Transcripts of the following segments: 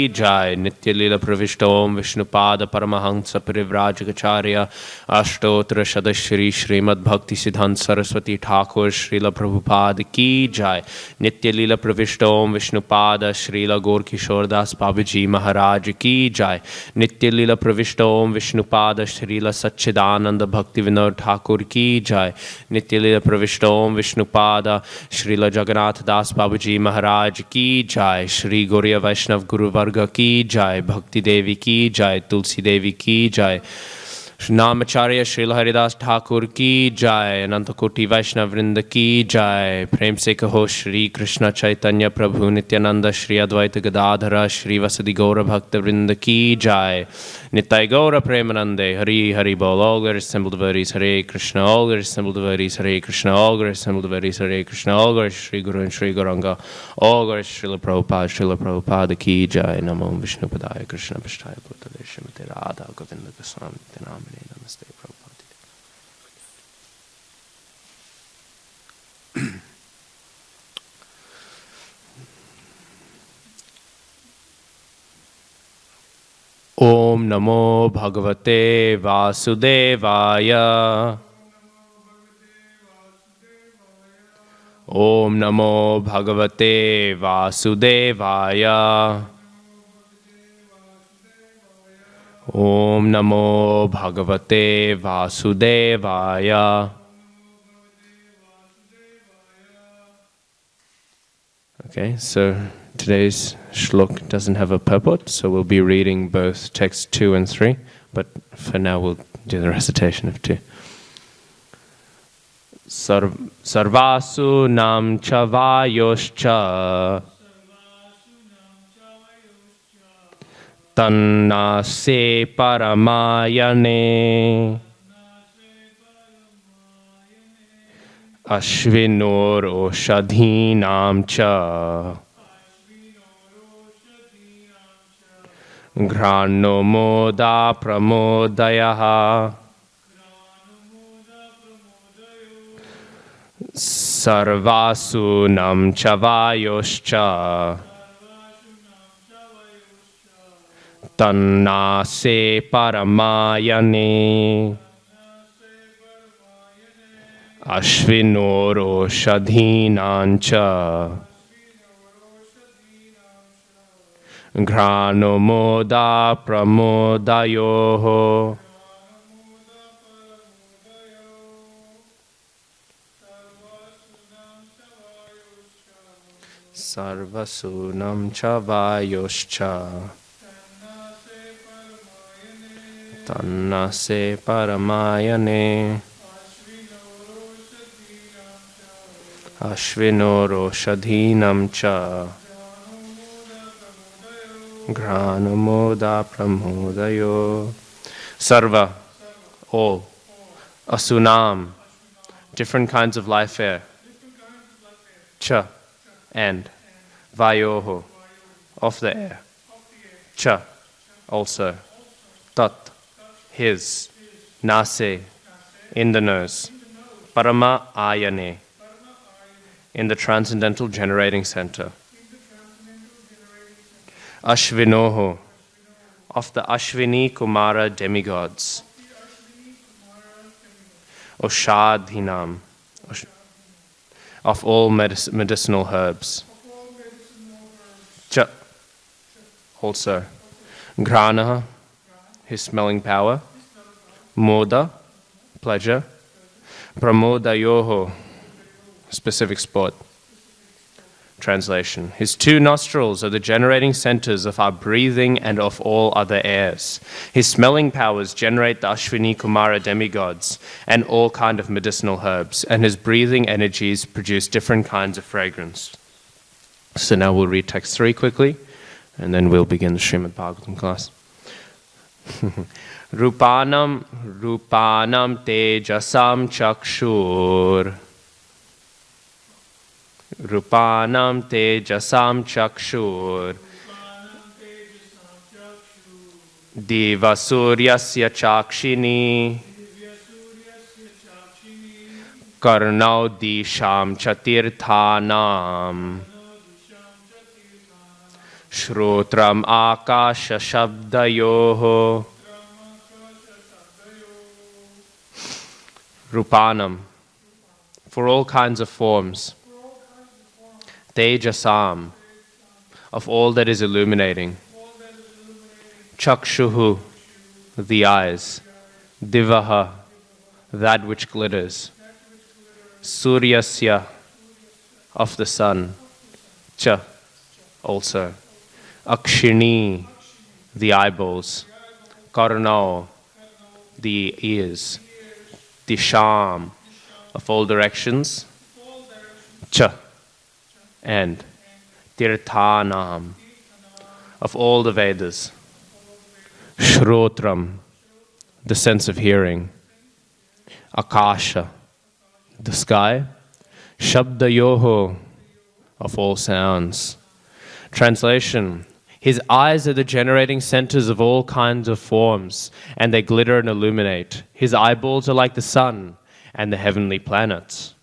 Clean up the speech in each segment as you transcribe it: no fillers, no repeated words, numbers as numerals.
Jai Nitya Lila Pravishtom Vishnupada Paramahansa Parivrajacharya Ashtotra Shadashri Srimad Bhakti Siddhant Saraswati Thakur Srila Prabhupada Ki Jai Nitya Lila Pravishtom Vishnupada Srila Gaur Kishore Das Babaji Maharaj Ki Jai Nitya Lila Pravishtom Vishnupada Srila Satchidananda Bhakti Vinod Thakur Ki Jai Nitya Lila Pravishtom Vishnupada Srila Jagannath Das Babaji Maharaj Ki Jai Shri Gauriya Vaishnav Guru Varga Ki Jai Bhakti Devi Ki Jai Tulsi Devi Ki Jai Namacharya Srila Haridas Thakur Ki Jai Anantakoti Vaishnav Vrinda Ki Jai Prem Se Kaho Shri Krishna Chaitanya Prabhu Nityananda Shri Advaita Gadadhara Shri Vasadi Gaura Bhakta Vrinda Ki Jai Nitai Gaura Premanande Hari Hari Bol all their assembled devotees Hare Krishna all their assembled devotees Hare Krishna all their assembled devotees Hare Krishna all their Shri Guru and Shri Gauranga all their Srila Prabhupada Ki Jai Namo Vishnu Padaya Krishna Pashtaya Bhutale Shrimati Radha Govinda Goswami Namane Namaste Prabhupada. Om Namo Bhagavate Vasudevaya. Om Namo Bhagavate Vasudevaya. Om Namo Bhagavate Vasudevaya. Okay, so today's shlok doesn't have a purport, so we'll be reading both text 2 and 3, but for now we'll do the recitation of 2. Sarvasu nam chavayoscha tanna se paramayane ashvinor oshadhinam cha Grano moda pramodayaha Sarvasu nam chavayoscha Tanna se paramayane Ashvinoro shadhinancha Grano moda pramodayoho Sarvasunam chavayoscha Tanna se paramayane Ashvinoro shadhinam cha Granamoda pramodayo. Sarva, all. Asunam, different kinds of life air. Cha, and. Vayoho, of the air. Cha, also. Tat, his. Nase, in the nose. Parama ayane, in the transcendental generating center. Ashvinoho, of the Ashvini Kumara demigods. Oshadhinam, of all medicinal herbs. Cha, also. Grana, his smelling power. Moda, pleasure. Pramodayoho, specific sport. Translation. His two nostrils are the generating centers of our breathing and of all other airs. His smelling powers generate the Ashwini Kumara demigods and all kind of medicinal herbs, and his breathing energies produce different kinds of fragrance. So now we'll read text 3 quickly, and then we'll begin the Srimad Bhagavatam class. Rupanam tejasam chakshur Rupanam tejasam chakshur Diva suryasya chakshini Karnau disham chatirthanam Shrotram Akasha Shabdayoho Rupanam, for all kinds of forms. Tejasam, of all that is illuminating. Chakshuhu, the eyes. Divaha, that which glitters. Suryasya, of the sun. Cha, also. Akshini, the eyeballs. Karnao, the ears. Disham, of all directions. Cha, and. Tirthanam, of all the Vedas. Shrotram, the sense of hearing. Akasha, the sky. Shabdayoho, of all sounds. Translation: his eyes are the generating centers of all kinds of forms, and they glitter and illuminate. His eyeballs are like the sun and the heavenly planets.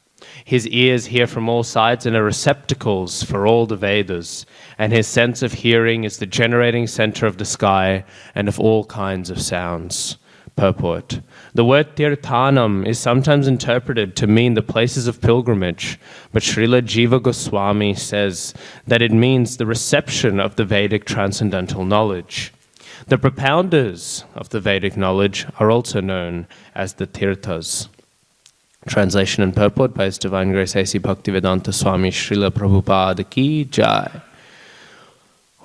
His ears hear from all sides and are receptacles for all the Vedas, and his sense of hearing is the generating center of the sky and of all kinds of sounds. Purport: the word Tirthanam is sometimes interpreted to mean the places of pilgrimage, but Srila Jiva Goswami says that it means the reception of the Vedic transcendental knowledge. The propounders of the Vedic knowledge are also known as the Tirthas. Translation and purport by His Divine Grace A.C. Bhaktivedanta Swami Srila Prabhupada Ki Jai.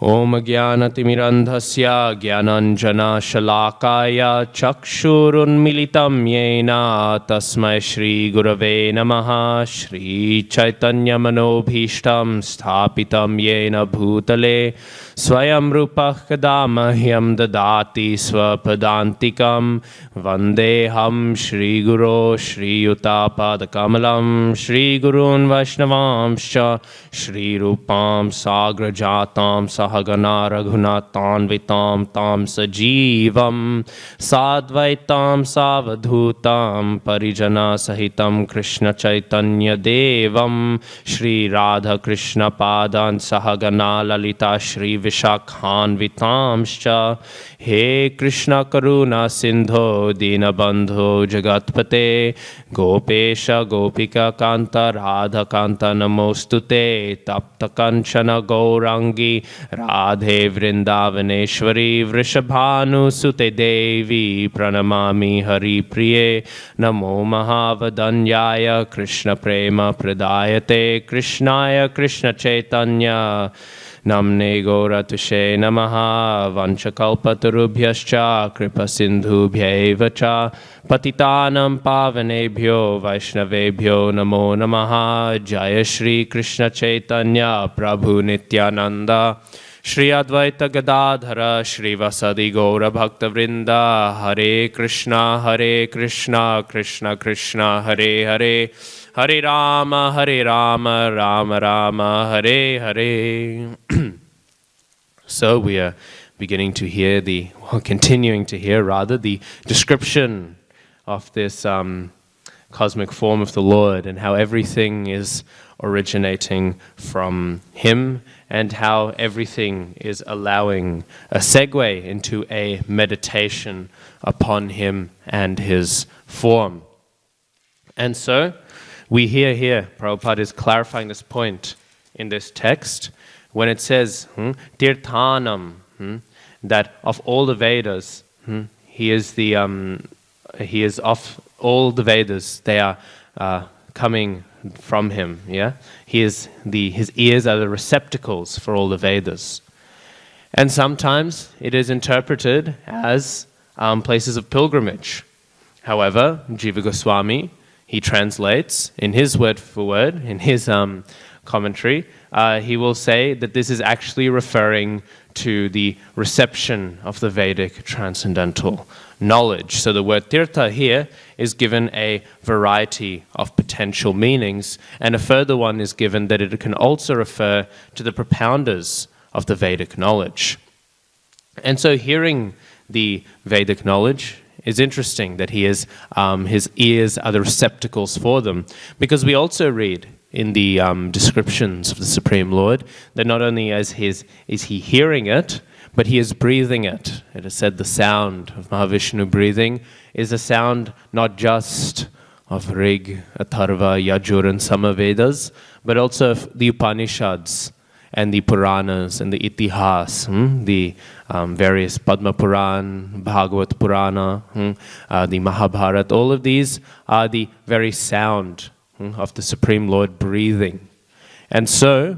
Om Jnanatimirandhasya Jnananjana Shalakaya Chakshurunmilitam Yena Tasmai Shri Gurave Namaha. Shri Chaitanya Manobhishtam Sthapitam Yena Bhutale Swayam Rupah Kadamahyam Dadati Swapadantikam Vandeham Shri Guru Shri Yutapadakamalam Shri Gurun Vaishnavamscha Shri Rupam Sagrajatam Sahagana Raghunatanvitam Tam Sajivam Sadvaitam Savadhutam Parijana Sahitam Krishna Chaitanya Devam Shri Radha Krishna Padan Sahagana Lalita Shri Vishakhan Vitamscha. He Krishna Karuna Sindho Dinabandho Jagatpate Gopesha Gopika Kanta Radha Kanta Namostute Tapta Kanchana Gaurangi Radhe Vrindavaneshwari Vrishabhanu Sute Devi Pranamami Hari Priye Namo Mahavadanyaya Krishna Prema Pradayate Krishnaya Krishna Chaitanya Namne Gauratushe Namaha Vanchakalpatarubhyascha Kripa Sindhubhyaiva cha Patitanam Pavanebhyo Vaishnavebhyo Namo Namaha. Jaya Shri Krishna Chaitanya Prabhu Nityananda Shri Advaita Gadadhara Shri Vasadi Gaura Bhakta Vrinda. Hare Krishna Krishna Krishna Hare Hare Hare Rama, Rama Rama, Hare Hare. So we are beginning to hear continuing to hear the description of this cosmic form of the Lord, and how everything is originating from Him, and how everything is allowing a segue into a meditation upon Him and His form. And so we hear here, Prabhupada is clarifying this point in this text, when it says, Tirthanam, that of all the Vedas, he is of all the Vedas, they are coming from him, yeah? His ears are the receptacles for all the Vedas. And sometimes it is interpreted as places of pilgrimage. However, Jiva Goswami, he translates in his word for word, in his commentary, he will say that this is actually referring to the reception of the Vedic transcendental knowledge. So the word tirtha here is given a variety of potential meanings, and a further one is given that it can also refer to the propounders of the Vedic knowledge. And so hearing the Vedic knowledge is interesting, that his ears are the receptacles for them, because we also read in the descriptions of the Supreme Lord, that not only is he hearing it, but he is breathing it. It is said the sound of Mahavishnu breathing is a sound not just of Rig, Atharva, Yajur and Sama Vedas, but also of the Upanishads and the Puranas and the Itihas, the various Padma Puran, Bhagavad Purana, the Mahabharata. All of these are the very sound of the Supreme Lord breathing. And so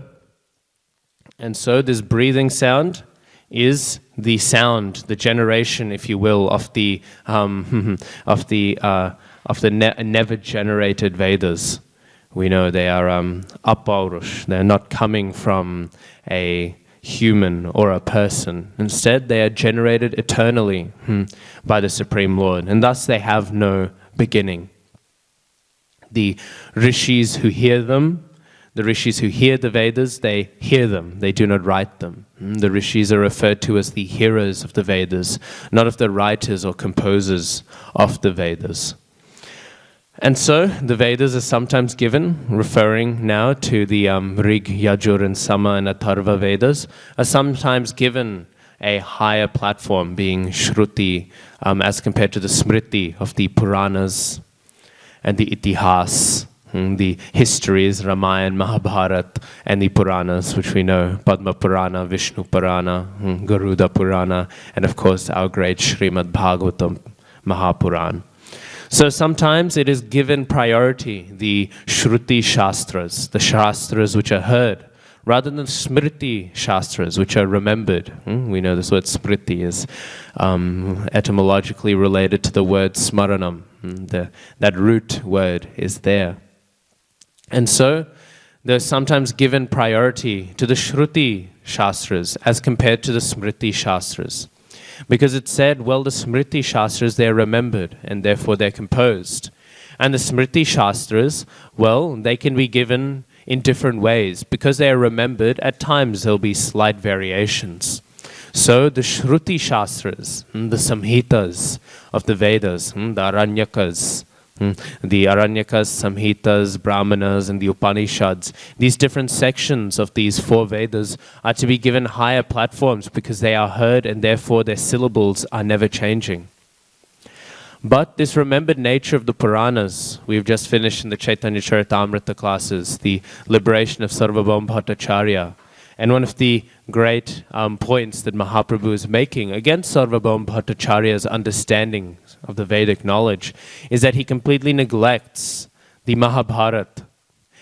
this breathing sound is the sound, the generation, if you will, of the never generated Vedas. We know they are apaurush. They're not coming from a human or a person. Instead, they are generated eternally by the Supreme Lord, and thus they have no beginning. The rishis who hear them, the rishis who hear the Vedas, they hear them, they do not write them. The rishis are referred to as the hearers of the Vedas, not of the writers or composers of the Vedas. And so the Vedas are sometimes given, referring now to the Rig, Yajur and Sama and Atharva Vedas, are sometimes given a higher platform, being Shruti, as compared to the Smriti of the Puranas and the Itihas, the histories, Ramayana, Mahabharata, and the Puranas, which we know, Padma Purana, Vishnu Purana, Garuda Purana, and of course our great Srimad Bhagavatam Mahapuran. So sometimes it is given priority, the Shruti Shastras, the Shastras which are heard, rather than Smriti Shastras, which are remembered. We know this word Smriti is etymologically related to the word Smaranam. That root word is there. And so there's sometimes given priority to the Shruti Shastras as compared to the Smriti Shastras. Because it's said, well, the Smriti Shastras, they're remembered, and therefore they're composed. And the Smriti Shastras, well, they can be given in different ways. Because they are remembered, at times there'll be slight variations. So the Shruti Shastras, the Samhitas of the Vedas, the Aranyakas, Samhitas, Brahmanas, and the Upanishads, these different sections of these four Vedas are to be given higher platforms because they are heard and therefore their syllables are never changing. But this remembered nature of the Puranas, we've just finished in the Chaitanya Charitamrita classes, the liberation of Sarvabhauma Bhattacharya. And one of the great points that Mahaprabhu is making against Sarvabhauma Bhattacharya's understanding of the Vedic knowledge is that he completely neglects the Mahabharata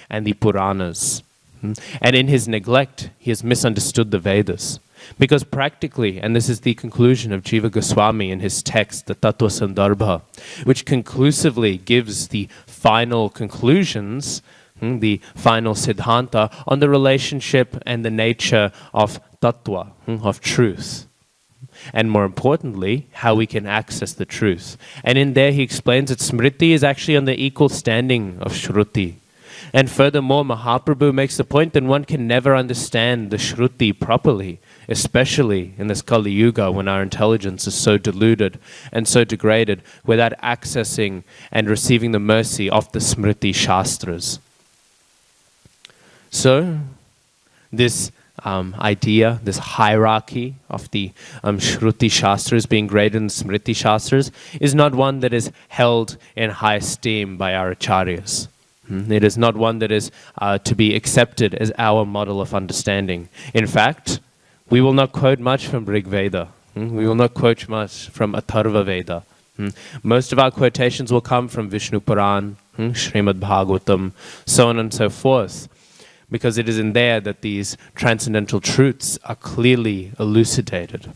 and the Puranas. And in his neglect, he has misunderstood the Vedas. Because practically, and this is the conclusion of Jiva Goswami in his text, the Tattva Sandarbha, which conclusively gives the final conclusions, the final siddhanta, on the relationship and the nature of tattva, of truth. And more importantly, how we can access the truth. And in there he explains that Smriti is actually on the equal standing of Shruti. And furthermore, Mahaprabhu makes the point that one can never understand the Shruti properly, especially in this Kali Yuga when our intelligence is so deluded and so degraded, without accessing and receiving the mercy of the Smriti Shastras. So, this idea, this hierarchy of the Shruti Shastras being greater than Smriti Shastras is not one that is held in high esteem by our acharyas. It is not one that is to be accepted as our model of understanding. In fact, we will not quote much from Rig Veda. We will not quote much from Atharva Veda. Most of our quotations will come from Vishnu Puran, Srimad Bhagavatam, so on and so forth. Because it is in there that these transcendental truths are clearly elucidated.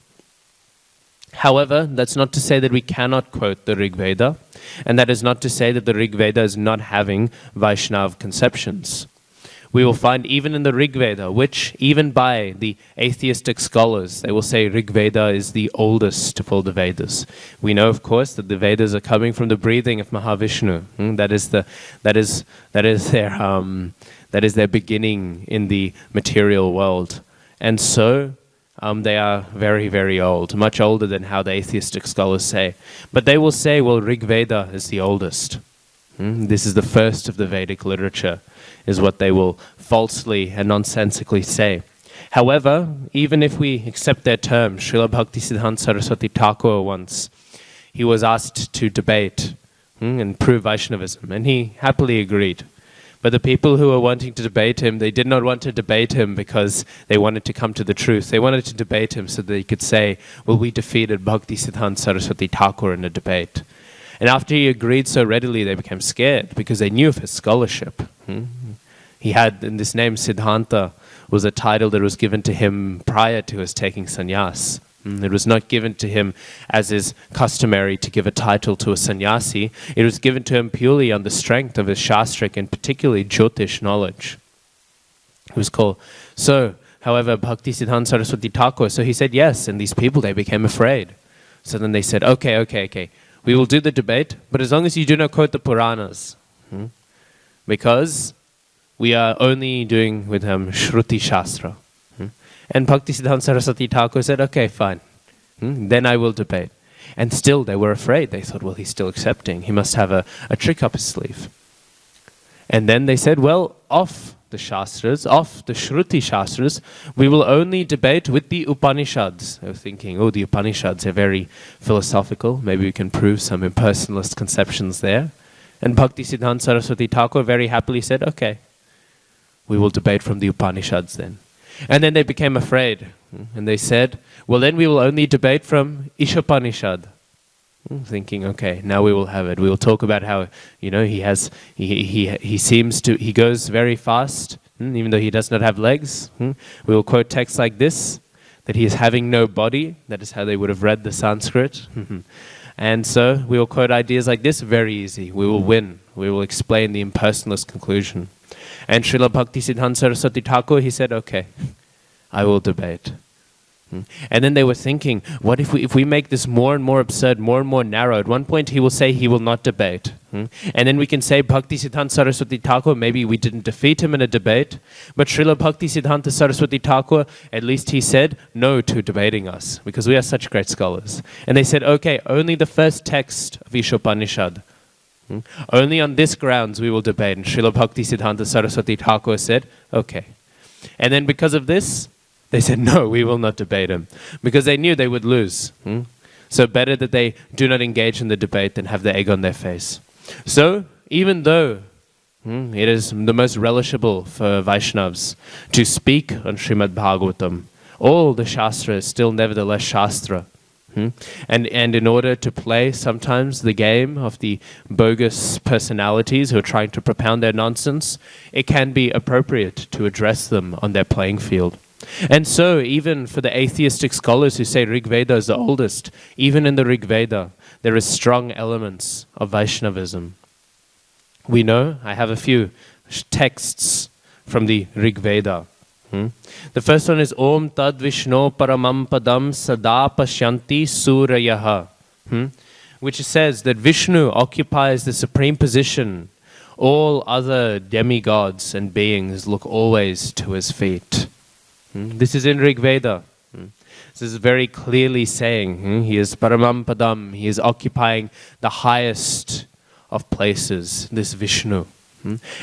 However, that's not to say that we cannot quote the Rig Veda, and that is not to say that the Rig Veda is not having Vaishnav conceptions. We will find even in the Rig Veda, which even by the atheistic scholars, they will say Rig Veda is the oldest of all the Vedas. We know, of course, that the Vedas are coming from the breathing of Mahavishnu. That is their beginning in the material world. And so they are very, very old, much older than how the atheistic scholars say. But they will say, well, Rig Veda is the oldest. This is the first of the Vedic literature, is what they will falsely and nonsensically say. However, even if we accept their term, Srila Bhaktisiddhanta Saraswati Thakur once, he was asked to debate and prove Vaishnavism, and he happily agreed. But the people who were wanting to debate him, they did not want to debate him because they wanted to come to the truth. They wanted to debate him so they could say, well, we defeated Bhaktisiddhanta Saraswati Thakur in a debate. And after he agreed so readily, they became scared because they knew of his scholarship. He had, in this name, Siddhanta, was a title that was given to him prior to his taking sannyas. It was not given to him as is customary to give a title to a sannyasi. It was given to him purely on the strength of his shastric and particularly Jyotish knowledge. It was called. So, however, Bhaktisiddhanta Saraswati Thakur, so he said yes, and these people, they became afraid. So then they said, okay, we will do the debate, but as long as you do not quote the Puranas. Because we are only doing with him Shruti Shastra. And Bhaktisiddhanta Saraswati Thakur said, okay, fine. Then I will debate. And still they were afraid. They thought, well, he's still accepting. He must have a trick up his sleeve. And then they said, well, off the Shastras, off the Shruti Shastras, we will only debate with the Upanishads. I was thinking, the Upanishads are very philosophical. Maybe we can prove some impersonalist conceptions there. And Bhaktisiddhanta Saraswati Thakur very happily said, okay, we will debate from the Upanishads then. And then they became afraid. And they said, well, then we will only debate from Ishopanishad. Thinking, okay, now we will have it. We will talk about how, he goes very fast, even though he does not have legs. We will quote texts like this, that he is having no body. That is how they would have read the Sanskrit. And so we will quote ideas like this, very easy. We will win. We will explain the impersonalist conclusion. And Srila Bhaktisiddhanta Saraswati Thakur, he said, okay, I will debate. And then they were thinking, what if we make this more and more absurd, more and more narrow? At one point he will say he will not debate. And then we can say Bhaktisiddhanta Saraswati Thakur, maybe we didn't defeat him in a debate, but Srila Bhaktisiddhanta Saraswati Thakur, at least he said no to debating us, because we are such great scholars. And they said, okay, only the first text of Ishopanishad. Only on this grounds we will debate. And Srila Bhaktisiddhanta Saraswati Thakur said, okay. And then because of this, they said, no, we will not debate him. Because they knew they would lose. So better that they do not engage in the debate than have the egg on their face. So, even though it is the most relishable for Vaishnavas to speak on Srimad Bhagavatam, all the Shastra is still nevertheless Shastra. And in order to play sometimes the game of the bogus personalities who are trying to propound their nonsense, it can be appropriate to address them on their playing field. And so even for the atheistic scholars who say Rig Veda is the oldest, even in the Rig Veda, there is strong elements of Vaishnavism. We know, I have a few texts from the Rig Veda. The first one is Om Tad Vishno Paramam Padam Sada Pashyanti Surayaha, which says that Vishnu occupies the supreme position. All other demigods and beings look always to his feet. This is in Rig Veda. This is very clearly saying he is Paramam Padam, he is occupying the highest of places, this Vishnu.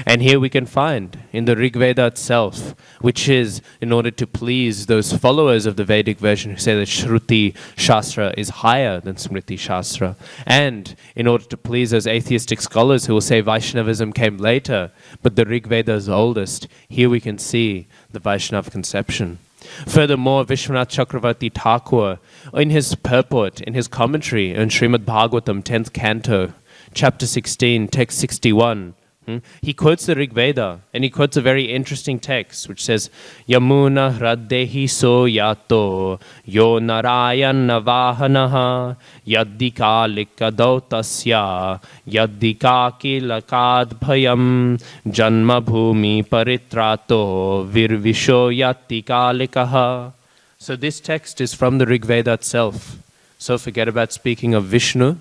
And here we can find in the Rig Veda itself, which is in order to please those followers of the Vedic version who say that Shruti Shastra is higher than Smriti Shastra, and in order to please those atheistic scholars who will say Vaishnavism came later, but the Rig Veda is oldest, here we can see the Vaishnava conception. Furthermore, Vishwanath Chakravarti Thakur, in his purport, in his commentary on Srimad Bhagavatam, 10th canto, chapter 16, text 61, he quotes the Rig Veda, and he quotes a very interesting text which says, Yamuna hraddehi so yato yo narayan navahanaha yaddika likadautasya yaddika kilakad bhayam janma bhumi paritrato virvisho yattika likaha. So this text is from the Rig Veda itself. So forget about speaking of Vishnu,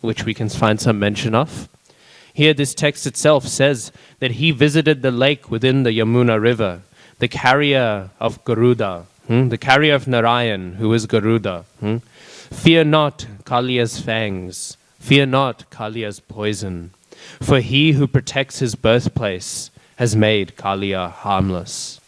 which we can find some mention of. Here this text itself says that he visited the lake within the Yamuna river, the carrier of Garuda, the carrier of Narayan, who is Garuda. Fear not Kaliya's fangs, fear not Kaliya's poison. For he who protects his birthplace has made Kaliya harmless.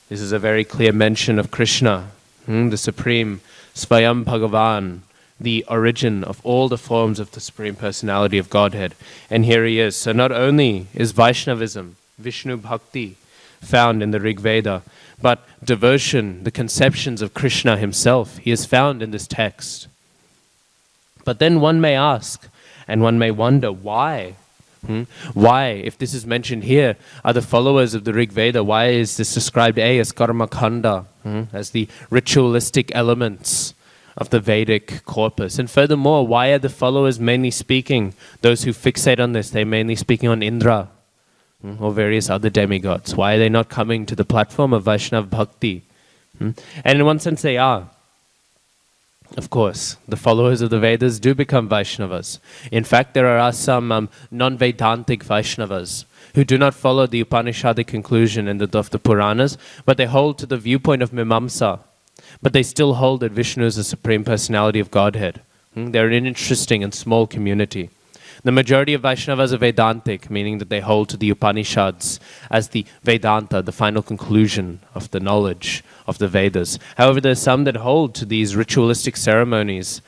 This is a very clear mention of Krishna, the Supreme Svayam Bhagavan, the origin of all the forms of the Supreme Personality of Godhead. And here he is. So not only is Vaishnavism, Vishnu Bhakti, found in the Rig Veda, but devotion, the conceptions of Krishna himself, he is found in this text. But then one may ask, and one may wonder, why? Why, if this is mentioned here, are the followers of the Rig Veda, why is this described as karma khanda, as the ritualistic elements of the Vedic corpus? And furthermore, why are the followers mainly speaking, those who fixate on this, they're mainly speaking on Indra or various other demigods? Why are they not coming to the platform of Vaishnav Bhakti? And in one sense they are. Of course, the followers of the Vedas do become Vaishnavas. In fact, there are some non-Vedantic Vaishnavas who do not follow the Upanishadic conclusion of the Puranas, but they hold to the viewpoint of Mimamsa. But they still hold that Vishnu is the Supreme Personality of Godhead. They're an interesting and small community. The majority of Vaishnavas are Vedantic, meaning that they hold to the Upanishads as the Vedanta, the final conclusion of the knowledge of the Vedas. However, there are some that hold to these ritualistic ceremonies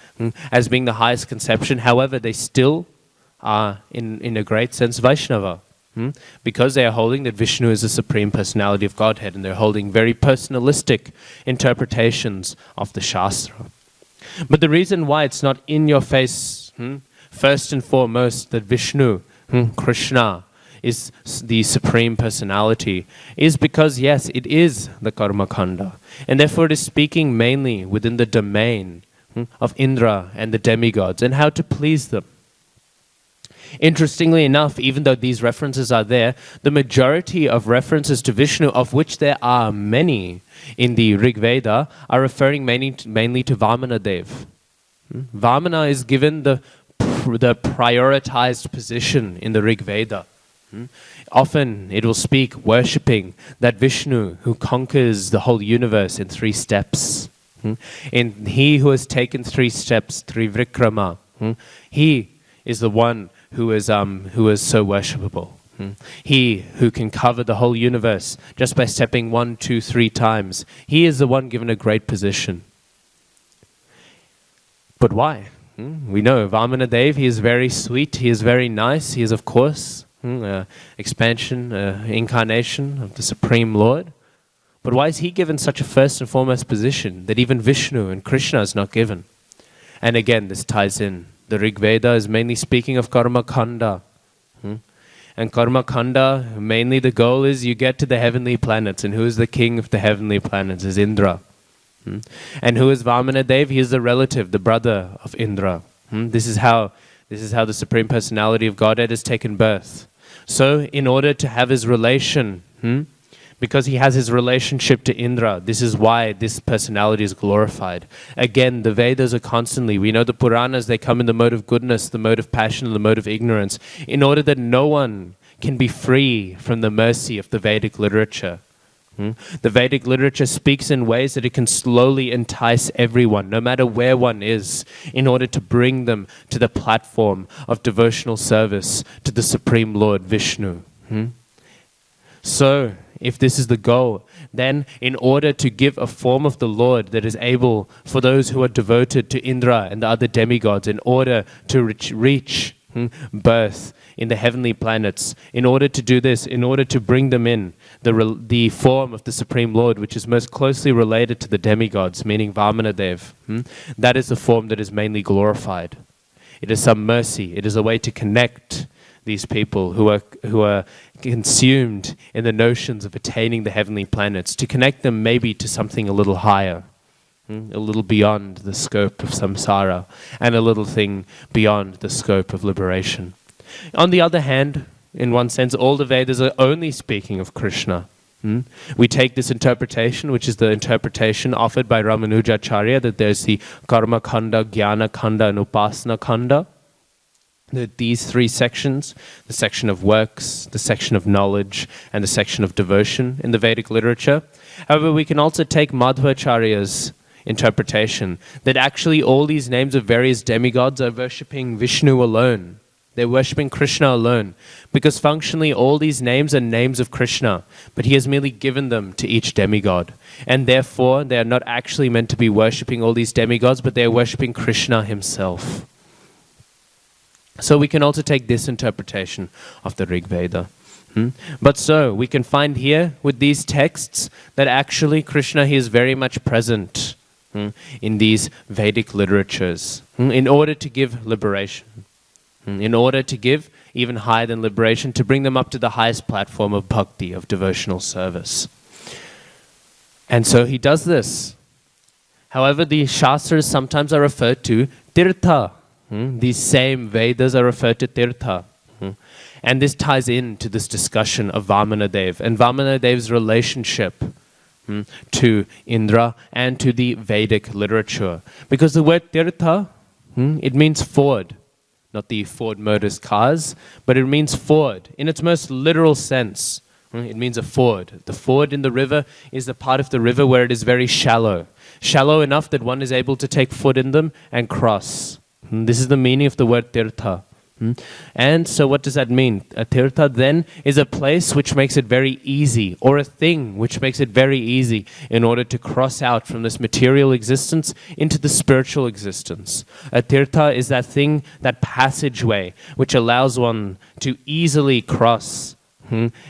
as being the highest conception. However, they still are, in a great sense, Vaishnava, because they are holding that Vishnu is the Supreme Personality of Godhead, and they're holding very personalistic interpretations of the Shastra. But the reason why it's not in your face, first and foremost, that Vishnu, Krishna, is the Supreme Personality, is because, yes, it is the Karma Khanda. And therefore it is speaking mainly within the domain of Indra and the demigods and how to please them. Interestingly enough, even though these references are there, the majority of references to Vishnu, of which there are many in the Rig Veda, are referring mainly to Vamana Dev. Vamana is given the prioritized position in the Rig Veda. Often it will speak worshipping that Vishnu who conquers the whole universe in 3 steps. And he who has taken 3 steps, Trivikrama, he is the one who is so worshipable. He who can cover the whole universe just by stepping 1, 2, 3 times. He is the one given a great position. But why? We know Vamana Dev, he is very sweet, he is very nice, he is of course expansion, incarnation of the Supreme Lord. But why is he given such a first and foremost position that even Vishnu and Krishna is not given? And again, this ties in. The Rig Veda is mainly speaking of Karma Khanda. And Karma Khanda, mainly the goal is you get to the heavenly planets. And who is the king of the heavenly planets? Is Indra. And who is Vamana Dev? He is the relative, the brother of Indra. This is how the Supreme Personality of Godhead has taken birth. So in order to have his relation, because he has his relationship to Indra, this is why this personality is glorified. Again, the Vedas are constantly, we know the Puranas, they come in the mode of goodness, the mode of passion, the mode of ignorance, in order that no one can be free from the mercy of the Vedic literature. The Vedic literature speaks in ways that it can slowly entice everyone, no matter where one is, in order to bring them to the platform of devotional service to the Supreme Lord Vishnu. So, if this is the goal, then in order to give a form of the Lord that is able for those who are devoted to Indra and the other demigods, in order to reach birth in the heavenly planets, in order to do this, in order to bring them in, the form of the Supreme Lord, which is most closely related to the demigods, meaning Vamana Dev, that is the form that is mainly glorified. It is some mercy. It is a way to connect these people who are consumed in the notions of attaining the heavenly planets, to connect them maybe to something a little higher, a little beyond the scope of samsara, and a little thing beyond the scope of liberation. On the other hand, in one sense, all the Vedas are only speaking of Krishna. We take this interpretation, which is the interpretation offered by Ramanujacharya, that there's the Karma Khanda, Jnana Khanda, and Upasana Khanda. These 3 sections, the section of works, the section of knowledge, and the section of devotion in the Vedic literature. However, we can also take Madhvacharya's interpretation, that actually all these names of various demigods are worshipping Vishnu alone. They're worshipping Krishna alone. Because functionally all these names are names of Krishna, but he has merely given them to each demigod. And therefore they are not actually meant to be worshipping all these demigods, but they are worshipping Krishna himself. So we can also take this interpretation of the Rig Veda. But so we can find here with these texts that actually Krishna, he is very much present in these Vedic literatures in order to give liberation, in order to give even higher than liberation, to bring them up to the highest platform of bhakti, of devotional service. And so he does this. However, the Shastras sometimes are referred to Tirtha. These same Vedas are referred to Tirtha. And this ties into this discussion of Vamanadev and Vamanadev's relationship to Indra and to the Vedic literature. Because the word Tirtha, it means ford. Not the Ford Motors cars, but it means ford in its most literal sense. It means a ford. The ford in the river is the part of the river where it is very shallow. Shallow enough that one is able to take foot in them and cross. This is the meaning of the word Tirtha. And so what does that mean? A tirtha then is a place which makes it very easy, or a thing which makes it very easy in order to cross out from this material existence into the spiritual existence. A tirtha is that thing, that passageway, which allows one to easily cross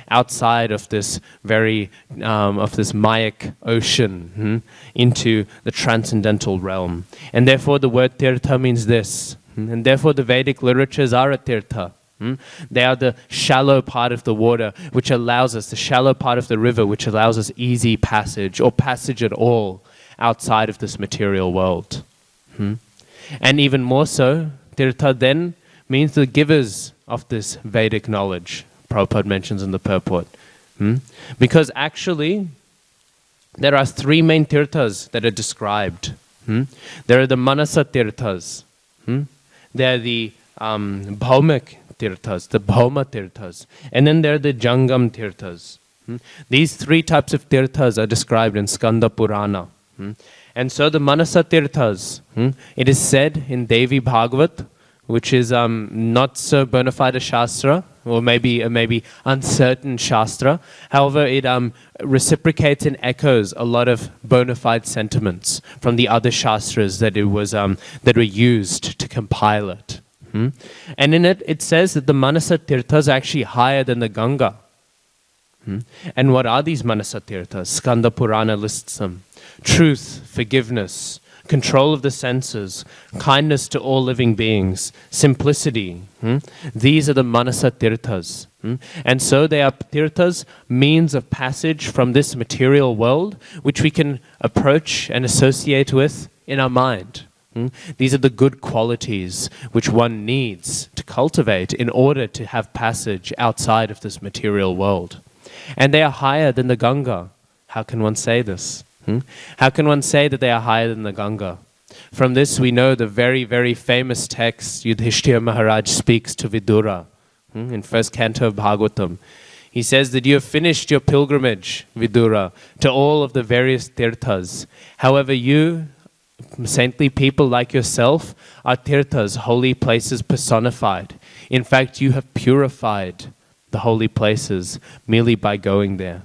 outside of this very, of this Mayic ocean into the transcendental realm. And therefore the word tirtha means this. And therefore the Vedic literatures are a tirtha. They are the shallow part of the water which allows us, the shallow part of the river which allows us easy passage or passage at all outside of this material world. And even more so, tirtha then means the givers of this Vedic knowledge, Prabhupada mentions in the purport. Because actually there are three main tirthas that are described. There are the Manasa tirthas. There are the Bhaumic tirthas, the Bhauma tirthas, and then there are the Jangam tirthas. These three types of tirthas are described in Skanda Purana. And so the Manasa tirthas, it is said in Devi Bhagavat, which is not so bona fide a Shastra, or maybe uncertain Shastra. However, it reciprocates and echoes a lot of bona fide sentiments from the other Shastras that it was that were used to compile it. And in it, it says that the Manasa Tirthas are actually higher than the Ganga. And what are these Manasa Tirthas? Skanda Purana lists them. Truth, forgiveness, control of the senses, kindness to all living beings, simplicity. These are the Manasa Tirthas. And so they are tirthas, means of passage from this material world, which we can approach and associate with in our mind. These are the good qualities which one needs to cultivate in order to have passage outside of this material world. And they are higher than the Ganga. How can one say this? How can one say that they are higher than the Ganga? From this we know the very, very famous text Yudhishthira Maharaj speaks to Vidura in first canto of Bhagavatam. He says that you have finished your pilgrimage, Vidura, to all of the various tirthas. However, you, saintly people like yourself, are tirthas, holy places personified. In fact, you have purified the holy places merely by going there.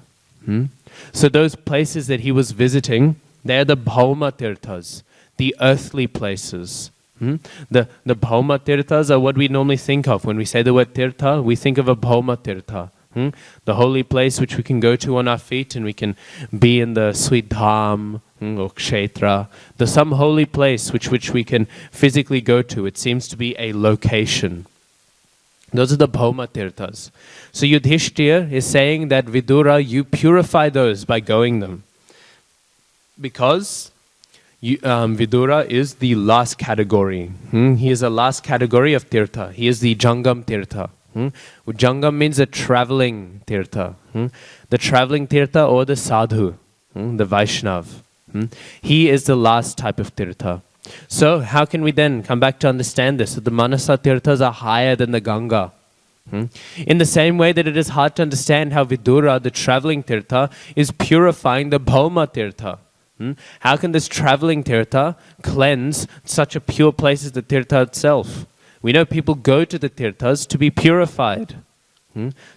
So those places that he was visiting, they're the Bhauma Tirthas, the earthly places. The Bhauma Tirthas are what we normally think of. When we say the word Tirtha, we think of a Bhauma Tirtha. The holy place which we can go to on our feet and we can be in the sweet dham or kshetra. There's some holy place which we can physically go to. It seems to be a location. Those are the Bhauma Tirthas. So Yudhishthira is saying that Vidura, you purify those by going them. Because Vidura is the last category. He is the last category of Tirtha. He is the Jangam Tirtha. Jangam means a traveling Tirtha. The traveling Tirtha or the Sadhu, the Vaishnav. He is the last type of Tirtha. So how can we then come back to understand this? That the Manasa Tirthas are higher than the Ganga. In the same way that it is hard to understand how Vidura, the traveling Tirtha, is purifying the Bhauma Tirtha. How can this traveling Tirtha cleanse such a pure place as the Tirtha itself? We know people go to the tirthas to be purified.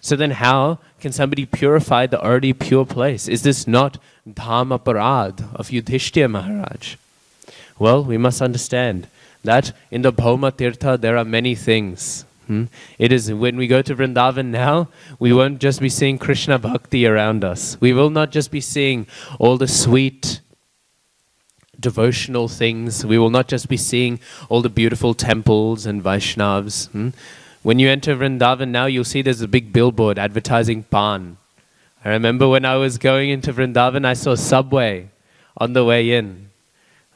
So then how can somebody purify the already pure place? Is this not Dham Aparad of Yudhishthira Maharaj? Well, we must understand that in the Bhauma Tirtha there are many things. It is when we go to Vrindavan now, we won't just be seeing Krishna Bhakti around us. We will not just be seeing all the sweet devotional things. We will not just be seeing all the beautiful temples and Vaishnavas. When you enter Vrindavan now, you'll see there's a big billboard advertising pan. I remember when I was going into Vrindavan, I saw Subway on the way in.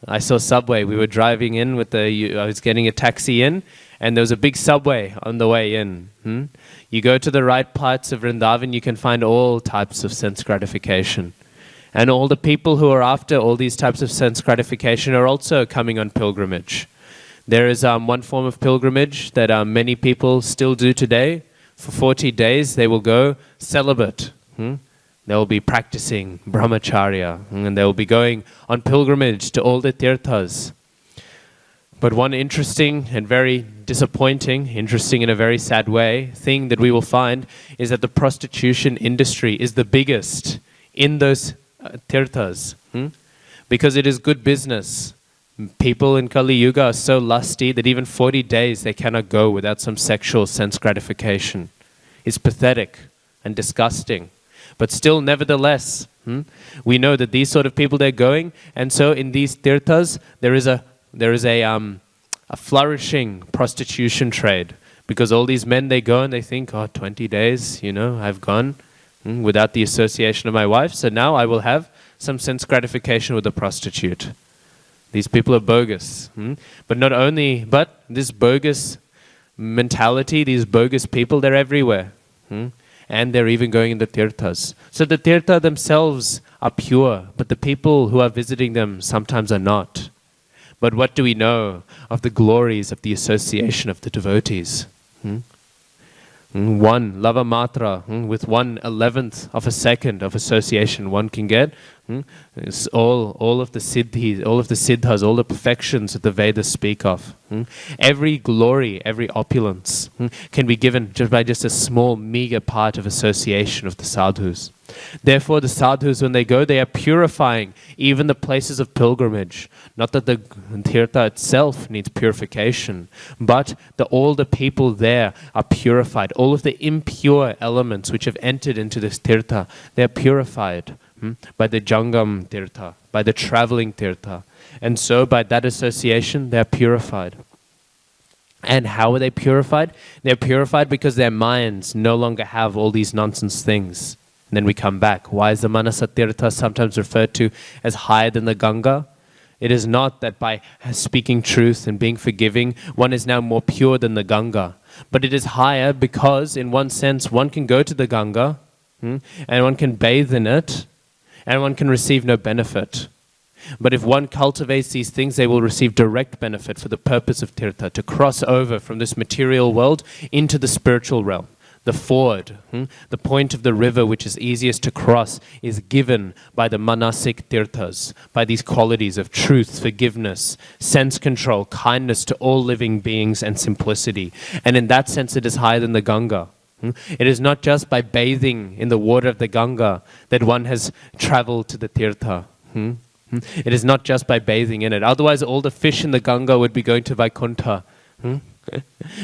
I saw Subway. We were driving in I was getting a taxi in, and there was a big Subway on the way in. You go to the right parts of Vrindavan, you can find all types of sense gratification. And all the people who are after all these types of sense gratification are also coming on pilgrimage. There is one form of pilgrimage that many people still do today. For 40 days they will go celibate. They will be practicing brahmacharya, and they will be going on pilgrimage to all the tirthas. But one interesting and very disappointing, interesting in a very sad way, thing that we will find is that the prostitution industry is the biggest in those tirthas, because it is good business. People in Kali Yuga are so lusty that even 40 days they cannot go without some sexual sense gratification. It's pathetic and disgusting. But still, nevertheless, we know that these sort of people, they're going, and so in these tirthas, there is a flourishing prostitution trade. Because all these men, they go and they think, 20 days, I've gone without the association of my wife, so now I will have some sense gratification with a prostitute. These people are bogus. But this bogus mentality, these bogus people, they're everywhere. And they're even going in the tirthas. So the tirtha themselves are pure, but the people who are visiting them sometimes are not. But what do we know of the glories of the association of the devotees? One lava matra, with 1/11th of a second of association one can get. It's all of the siddhis, all of the siddhas, all the perfections that the Vedas speak of. Every glory, every opulence can be given just by just a small, meager part of association of the sadhus. Therefore, the sadhus, when they go, they are purifying even the places of pilgrimage. Not that the tirtha itself needs purification, but all the people there are purified. All of the impure elements which have entered into this tirtha, they are purified by the Jangam tirtha, by the traveling tirtha. And so by that association, they are purified. And how are they purified? They are purified because their minds no longer have all these nonsense things. And then we come back. Why is the Manasa tirtha sometimes referred to as higher than the Ganga? It is not that by speaking truth and being forgiving, one is now more pure than the Ganga. But it is higher because, in one sense, one can go to the Ganga and one can bathe in it and one can receive no benefit. But if one cultivates these things, they will receive direct benefit for the purpose of tirtha, to cross over from this material world into the spiritual realm. The ford, the point of the river which is easiest to cross, is given by the manasik tirthas, by these qualities of truth, forgiveness, sense control, kindness to all living beings, and simplicity. And in that sense, it is higher than the Ganga. It is not just by bathing in the water of the Ganga that one has traveled to the tirtha. It is not just by bathing in it. Otherwise, all the fish in the Ganga would be going to Vaikuntha.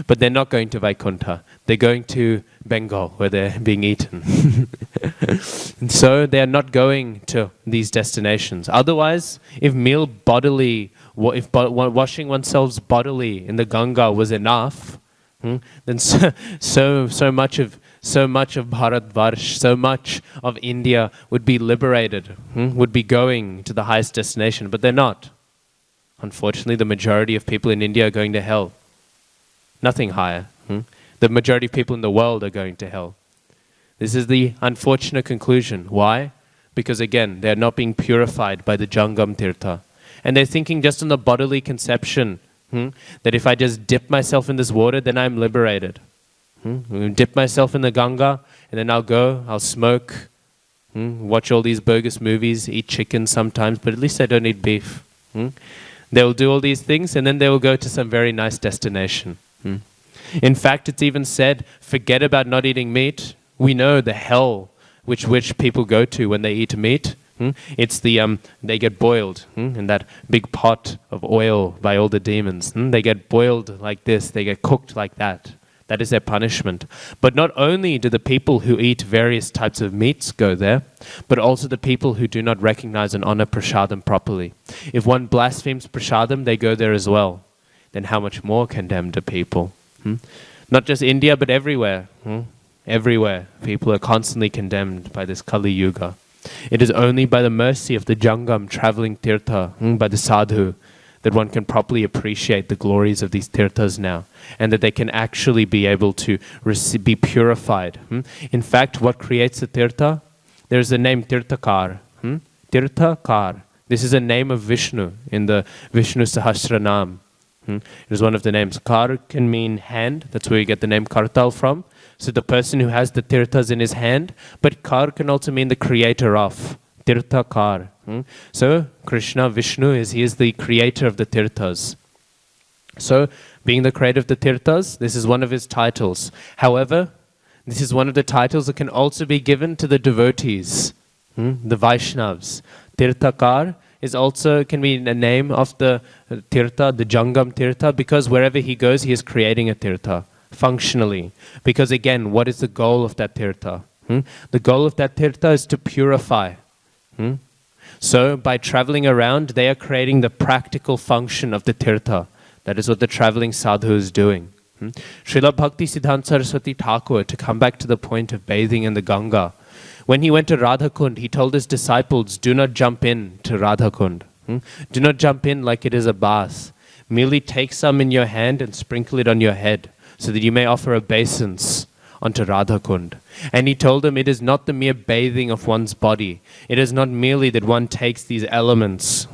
But they're not going to Vaikuntha. They're going to Bengal, where they're being eaten. And so they're not going to these destinations. Otherwise, if washing oneself bodily in the Ganga was enough, then so much of Bharatvarsh, so much of India would be liberated, would be going to the highest destination. But they're not. Unfortunately, the majority of people in India are going to hell. Nothing higher. The majority of people in the world are going to hell. This is the unfortunate conclusion. Why? Because again, they're not being purified by the Jangam Tirtha. And they're thinking just on the bodily conception, that if I just dip myself in this water, then I'm liberated. Dip myself in the Ganga, and then I'll smoke, watch all these bogus movies, eat chicken sometimes, but at least I don't eat beef. They will do all these things, and then they will go to some very nice destination. In fact, it's even said, forget about not eating meat. We know the hell which people go to when they eat meat. It's they get boiled in that big pot of oil by all the demons. They get boiled like this, they get cooked like that. That is their punishment. But not only do the people who eat various types of meats go there, but also the people who do not recognize and honor prasadam properly. If one blasphemes prasadam, they go there as well. Then how much more condemned are people? Not just India, but everywhere. Everywhere, people are constantly condemned by this Kali Yuga. It is only by the mercy of the Jangam traveling tirtha, by the sadhu, that one can properly appreciate the glories of these tirthas now, and that they can actually be able to be purified. In fact, what creates a tirtha? There's the name Tirthakar. Tirthakar. This is a name of Vishnu in the Vishnu Sahasranam. It is one of the names. Kar can mean hand. That's where you get the name Kartal from. So the person who has the tirthas in his hand. But Kar can also mean the creator of. Tirthakar. So Krishna, Vishnu, he is the creator of the tirthas. So being the creator of the tirthas, this is one of his titles. However, this is one of the titles that can also be given to the devotees, the Vaishnavas. Tirthakar can be the name of the tirtha, the Jangam tirtha, because wherever he goes, he is creating a tirtha, functionally. Because again, what is the goal of that tirtha? The goal of that tirtha is to purify. So by traveling around, they are creating the practical function of the tirtha. That is what the traveling sadhu is doing. Srila Bhakti Siddhanta Saraswati Thakur, to come back to the point of bathing in the Ganga, when he went to Radhakund, he told his disciples, do not jump in to Radhakund. Do not jump in like it is a bath. Merely take some in your hand and sprinkle it on your head, so that you may offer obeisance onto Radhakund. And he told them it is not the mere bathing of one's body. It is not merely that one takes these elements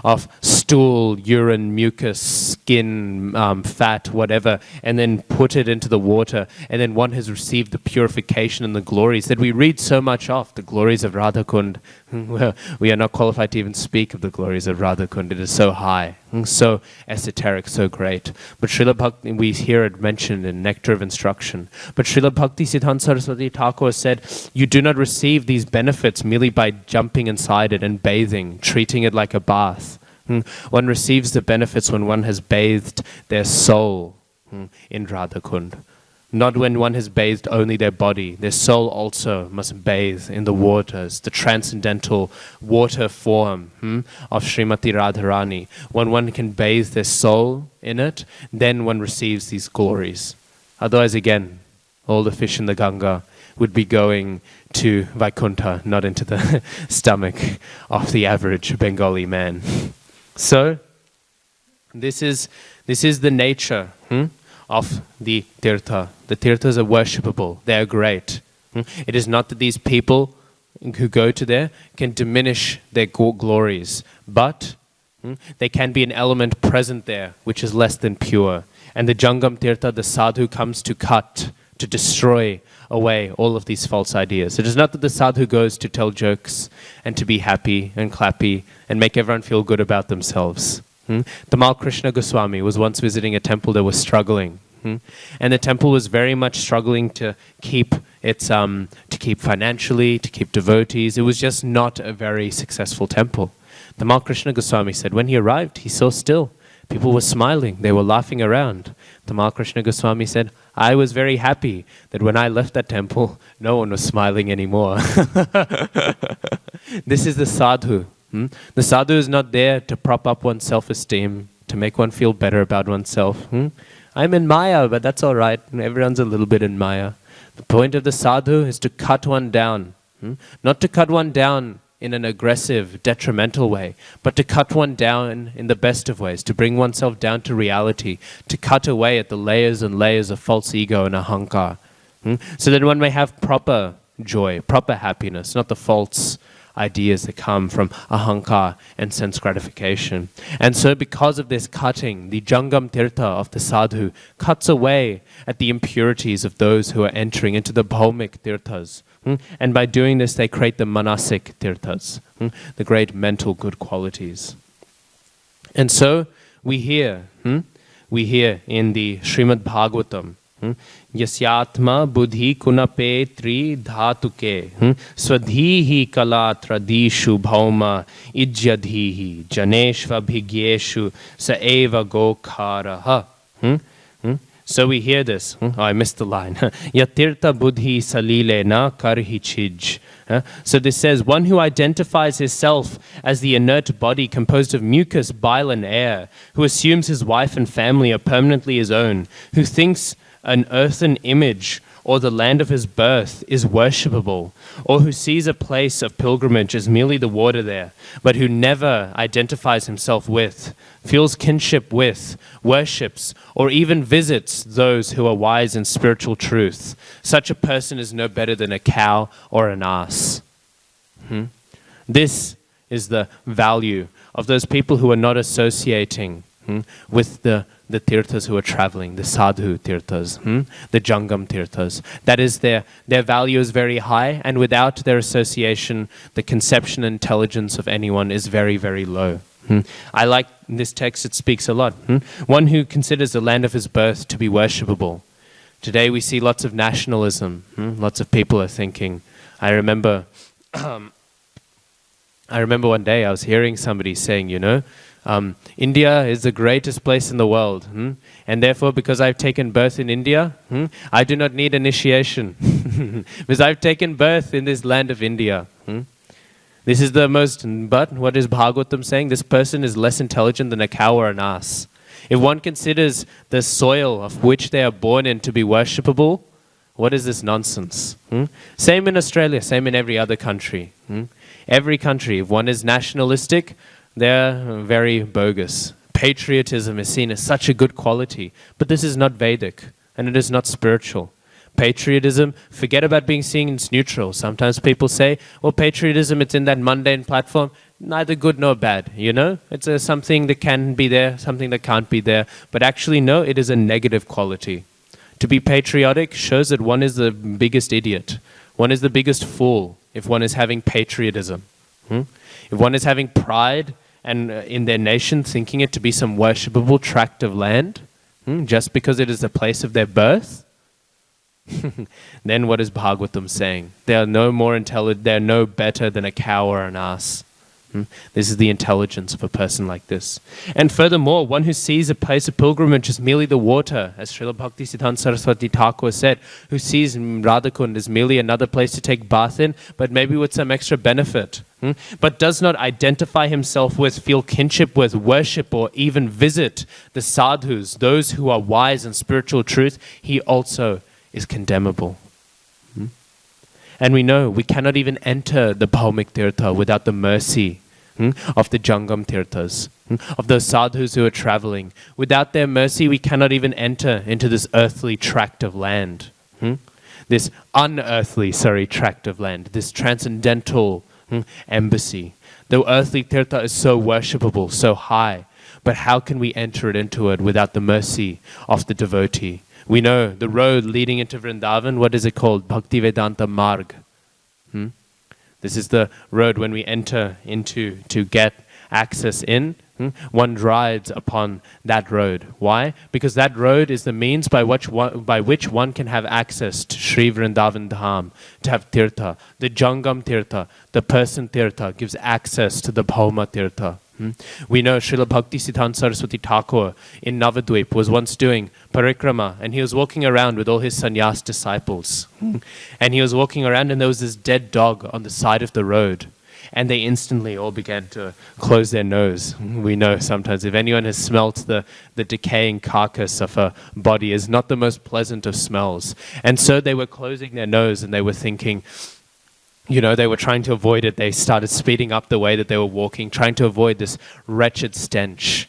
of stool, urine, mucus, skin, fat, whatever, and then put it into the water, and then one has received the purification and the glories that we read so much of, the glories of Radhakund. Well, we are not qualified to even speak of the glories of Radhakund. It is so high, so esoteric, so great. But Srila Bhakti, we hear it mentioned in Nectar of Instruction. But Srila Bhakti Siddhanta Saraswati Thakur said, you do not receive these benefits merely by jumping inside it and bathing, treating it like a bath. One receives the benefits when one has bathed their soul in Radhakund. Not when one has bathed only their body. Their soul also must bathe in the waters, the transcendental water form of Srimati Radharani. When one can bathe their soul in it, then one receives these glories. Otherwise, again, all the fish in the Ganga would be going to Vaikuntha, not into the stomach of the average Bengali man. So, this is the nature of the tirtha. The tirthas are worshipable. They are great. It is not that these people who go to there can diminish their glories, but there can be an element present there which is less than pure. And the Jangam tirtha, the sadhu comes to cut, to destroy away all of these false ideas. It is not that the sadhu goes to tell jokes and to be happy and clappy and make everyone feel good about themselves. Tamal Krishna Goswami was once visiting a temple that was struggling. And the temple was very much struggling to keep its, to keep financially, to keep devotees. It was just not a very successful temple. Tamal Krishna Goswami said when he arrived, he saw still. People were smiling. They were laughing around. Tamal Krishna Goswami said, I was very happy that when I left that temple, no one was smiling anymore. This is the sadhu. The sadhu is not there to prop up one's self-esteem, to make one feel better about oneself. I'm in Maya, but that's all right. Everyone's a little bit in Maya. The point of the sadhu is to cut one down. Not to cut one down in an aggressive, detrimental way, but to cut one down in the best of ways, to bring oneself down to reality, to cut away at the layers and layers of false ego and ahankar, so that one may have proper joy, proper happiness, not the false ideas that come from ahankar and sense gratification. And so because of this cutting, the Jangam tirtha of the sadhu cuts away at the impurities of those who are entering into the bhaumik tirthas. And by doing this, they create the manasik tirthas, the great mental good qualities. And so we hear we hear in the Srimad Bhagavatam, Yasyatma buddhi kunape tri dhatuke swadhihi kalatradishu bhauma ijyadhihi janeshva bhigyeshu saeva gokaraha. So we hear this. Oh, I missed the line. Yatirtha buddhi salile na karhi chij. So this says, one who identifies himself as the inert body composed of mucus, bile, and air, who assumes his wife and family are permanently his own, who thinks an earthen image or the land of his birth is worshipable, or who sees a place of pilgrimage as merely the water there, but who never identifies himself with, feels kinship with, worships, or even visits those who are wise in spiritual truth. Such a person is no better than a cow or an ass. This is the value of those people who are not associating with the tirthas who are traveling, the sadhu tirthas, the jangam tirthas. That is, their value is very high, and without their association, the conception and intelligence of anyone is very, very low. I like this text, it speaks a lot. One who considers the land of his birth to be worshipable. Today we see lots of nationalism. Lots of people are thinking. I remember one day I was hearing somebody saying, India is the greatest place in the world, and therefore because I've taken birth in India, I do not need initiation because I've taken birth in this land of India. This is the most, but what is Bhagavatam saying? This person is less intelligent than a cow or an ass. If one considers the soil of which they are born in to be worshipable, what is this nonsense? Same in Australia, same in every other country. Every country, if one is nationalistic, they're very bogus. Patriotism is seen as such a good quality, but this is not Vedic, and it is not spiritual. Patriotism, forget about being seen as neutral. Sometimes people say, well, patriotism, it's in that mundane platform, neither good nor bad, It's something that can be there, something that can't be there. But actually, no, it is a negative quality. To be patriotic shows that one is the biggest idiot. One is the biggest fool if one is having patriotism. If one is having pride and in their nation thinking it to be some worshipable tract of land, just because it is the place of their birth, then what is Bhagavatam saying? They are no more intelligent, they are no better than a cow or an ass. This is the intelligence of a person like this. And furthermore, one who sees a place of pilgrimage as merely the water, as Srila Bhakti Siddhanta Saraswati Thakur said, who sees Radhakund as merely another place to take bath in, but maybe with some extra benefit, but does not identify himself with, feel kinship with, worship, or even visit the sadhus, those who are wise in spiritual truth, he also is condemnable. And we know we cannot even enter the Bhaumik Tirtha without the mercy of the Jangam Tirthas, of those sadhus who are traveling. Without their mercy, we cannot even enter into this earthly tract of land. This unearthly, tract of land, this transcendental embassy. The earthly Tirtha is so worshipable, so high, but how can we enter into it without the mercy of the devotee? We know the road leading into Vrindavan, what is it called? Bhaktivedanta Marg. This is the road when we enter into to get access in. One rides upon that road. Why? Because that road is the means by which one can have access to Sri Vrindavan Dham, to have Tirtha. The Jangam Tirtha, the person Tirtha, gives access to the Bhauma Tirtha. We know Srila Bhakti Siddhanta Saraswati Thakur in Navadvip was once doing parikrama, and he was walking around with all his sannyas disciples. And he was walking around and there was this dead dog on the side of the road. And they instantly all began to close their nose. We know sometimes if anyone has smelt the decaying carcass of a body is not the most pleasant of smells. And so they were closing their nose and they were thinking, they were trying to avoid it. They started speeding up the way that they were walking, trying to avoid this wretched stench.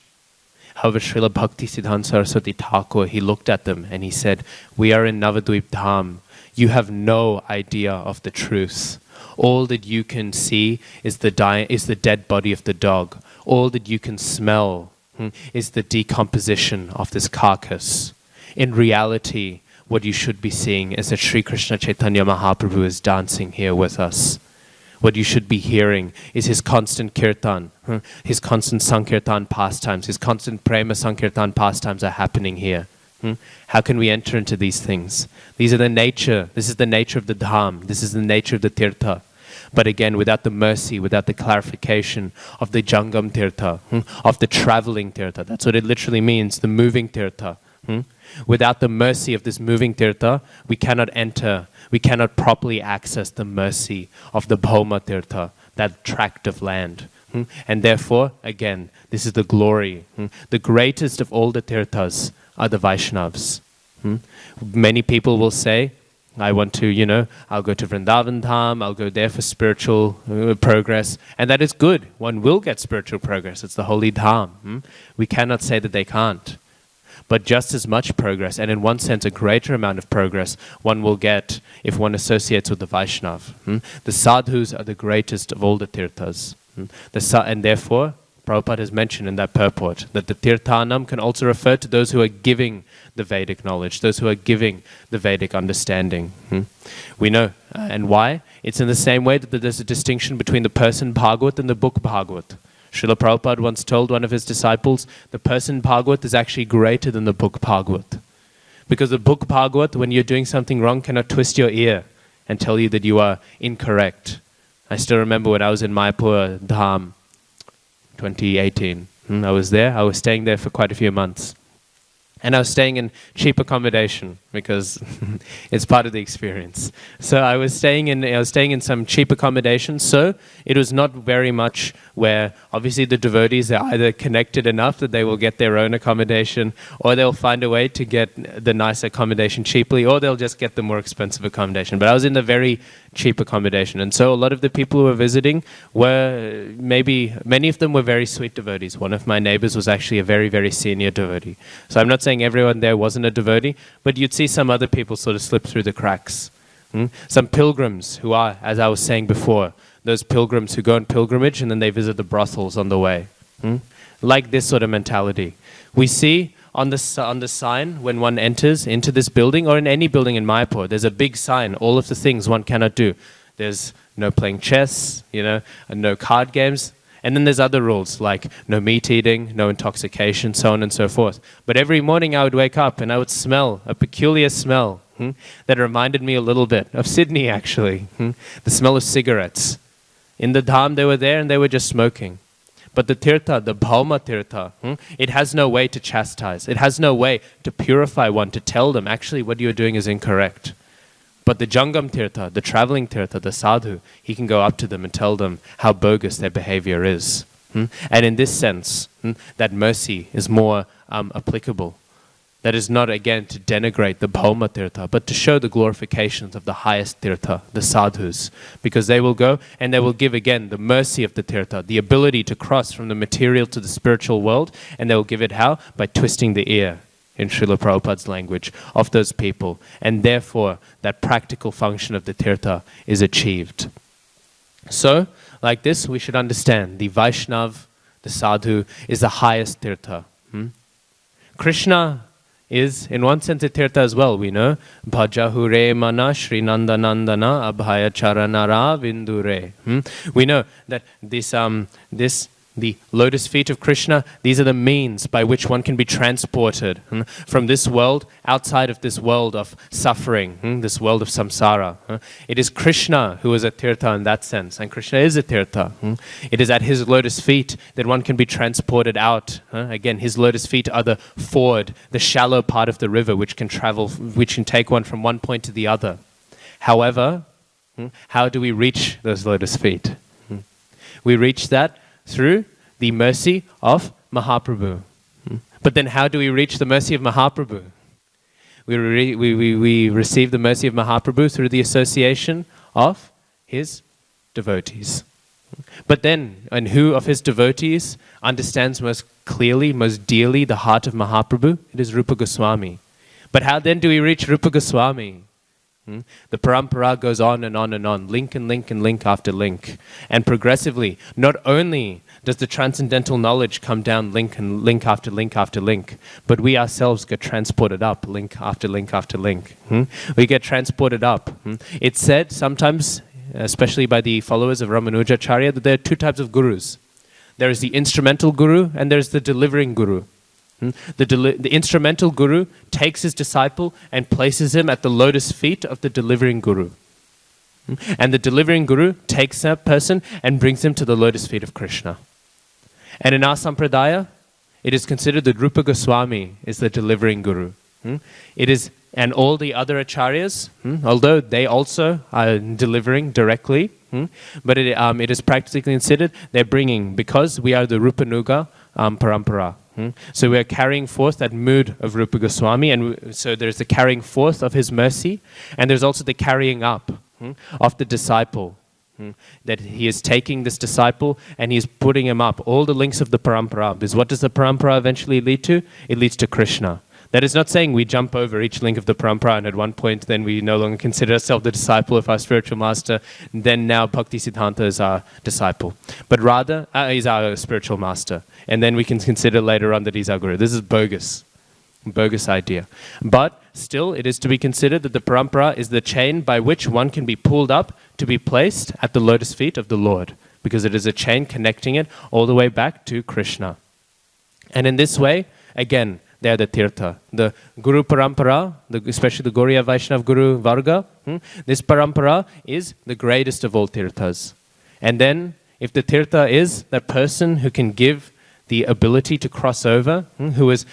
However, Srila Bhakti Siddhanta Saraswati Thakur, he looked at them and he said, we are in Navadvip Dham. You have no idea of the truth. All that you can see is the dead body of the dog. All that you can smell is the decomposition of this carcass. In reality, what you should be seeing is that Sri Krishna Chaitanya Mahaprabhu is dancing here with us. What you should be hearing is his constant kirtan, his constant sankirtan pastimes, his constant prema sankirtan pastimes are happening here. How can we enter into these things? These are the nature, this is the nature of the dham, this is the nature of the tirtha. But again, without the mercy, without the clarification of the jangam tirtha, of the traveling tirtha, that's what it literally means, the moving tirtha. Without the mercy of this moving tirtha, we cannot enter, we cannot properly access the mercy of the bhauma tirtha, that tract of land. And therefore, again, this is the glory. The greatest of all the tirthas are the Vaishnavas. Many people will say, I want to, I'll go to Vrindavan Dham, I'll go there for spiritual progress. And that is good. One will get spiritual progress. It's the holy Dham. We cannot say that they can't. But just as much progress, and in one sense a greater amount of progress, one will get if one associates with the Vaishnav. The sadhus are the greatest of all the tirthas. And therefore, Prabhupada has mentioned in that purport that the tirthanam can also refer to those who are giving the Vedic knowledge, those who are giving the Vedic understanding. We know. And why? It's in the same way that there's a distinction between the person Bhagavad and the book Bhagavad. Srila Prabhupada once told one of his disciples, the person Bhagavad is actually greater than the book Bhagavad. Because the book Bhagavad, when you're doing something wrong, cannot twist your ear and tell you that you are incorrect. I still remember when I was in Mayapur Dham, 2018. I was there. I was staying there for quite a few months. And I was staying in cheap accommodation because it's part of the experience. So I was staying in some cheap accommodation. So it was not very much where obviously the devotees are either connected enough that they will get their own accommodation, or they'll find a way to get the nice accommodation cheaply, or they'll just get the more expensive accommodation. But I was in the very cheap accommodation. And so a lot of the people who were visiting were many of them were very sweet devotees. One of my neighbors was actually a very, very senior devotee. So I'm not saying everyone there wasn't a devotee, but you'd see some other people sort of slip through the cracks. Some pilgrims who are, as I was saying before, those pilgrims who go on pilgrimage and then they visit the brothels on the way. Like this sort of mentality. We see on the sign when one enters into this building, or in any building in Mayapur, there's a big sign, all of the things one cannot do. There's no playing chess, and no card games. And then there's other rules like no meat eating, no intoxication, so on and so forth. But every morning I would wake up and I would smell a peculiar smell that reminded me a little bit of Sydney actually. The smell of cigarettes. In the dham they were there and they were just smoking. But the tirtha, the bhauma tirtha, it has no way to chastise. It has no way to purify one, to tell them actually what you're doing is incorrect. But the jangam tirtha, the traveling tirtha, the sadhu, he can go up to them and tell them how bogus their behavior is. And in this sense, that mercy is more applicable. That is not, again, to denigrate the bhauma tirtha, but to show the glorifications of the highest tirtha, the sadhus. Because they will go and they will give, again, the mercy of the tirtha, the ability to cross from the material to the spiritual world, and they will give it how? By twisting the ear, in Srila Prabhupada's language, of those people. And therefore, that practical function of the tirtha is achieved. So, like this, we should understand the Vaishnav, the sadhu, is the highest tirtha. Krishna is, in one sense, a tirtha as well, we know. Bhajahure mana Shri Nandanandana abhaya charanara vindure. We know that the lotus feet of Krishna, these are the means by which one can be transported from this world, outside of this world of suffering, this world of samsara. It is Krishna who is a tirtha in that sense, and Krishna is a tirtha. It is at his lotus feet that one can be transported out. Again, his lotus feet are the ford, the shallow part of the river which can take one from one point to the other. However, how do we reach those lotus feet? We reach that through the mercy of Mahaprabhu. But then how do we reach the mercy of Mahaprabhu? We receive the mercy of Mahaprabhu through the association of his devotees. But then, and who of his devotees understands most clearly, most dearly the heart of Mahaprabhu? It is Rupa Goswami. But how then do we reach Rupa Goswami? The parampara goes on and on and on, link and link and link after link. And progressively, not only does the transcendental knowledge come down link and link after link after link, but we ourselves get transported up link after link after link. We get transported up. It's said sometimes especially by the followers of Ramanujacharya, that there are two types of gurus. There is the instrumental guru and there is the delivering guru. The instrumental guru takes his disciple and places him at the lotus feet of the delivering guru. And the delivering guru takes that person and brings him to the lotus feet of Krishna. And in our sampradaya, it is considered that Rupa Goswami is the delivering guru. It is, and all the other acharyas, although they also are delivering directly, but it is practically considered they're bringing, because we are the Rupanuga Parampara. So we are carrying forth that mood of Rupa Goswami, and so there's the carrying forth of his mercy, and there's also the carrying up of the disciple. That he is taking this disciple and he is putting him up. All the links of the parampara. Because what does the parampara eventually lead to? It leads to Krishna. That is not saying we jump over each link of the parampara and at one point then we no longer consider ourselves the disciple of our spiritual master. Then now Bhakti Siddhanta is our disciple. But rather, he's our spiritual master. And then we can consider later on that he's our guru. This is bogus idea. But still, it is to be considered that the parampara is the chain by which one can be pulled up to be placed at the lotus feet of the Lord, because it is a chain connecting it all the way back to Krishna. And in this way, again, they are the tirtha. The Guru Parampara, especially the Gauriya Vaishnav Guru Varga, this parampara is the greatest of all tirthas. And then, if the tirtha is that person who can give the ability to cross over, who is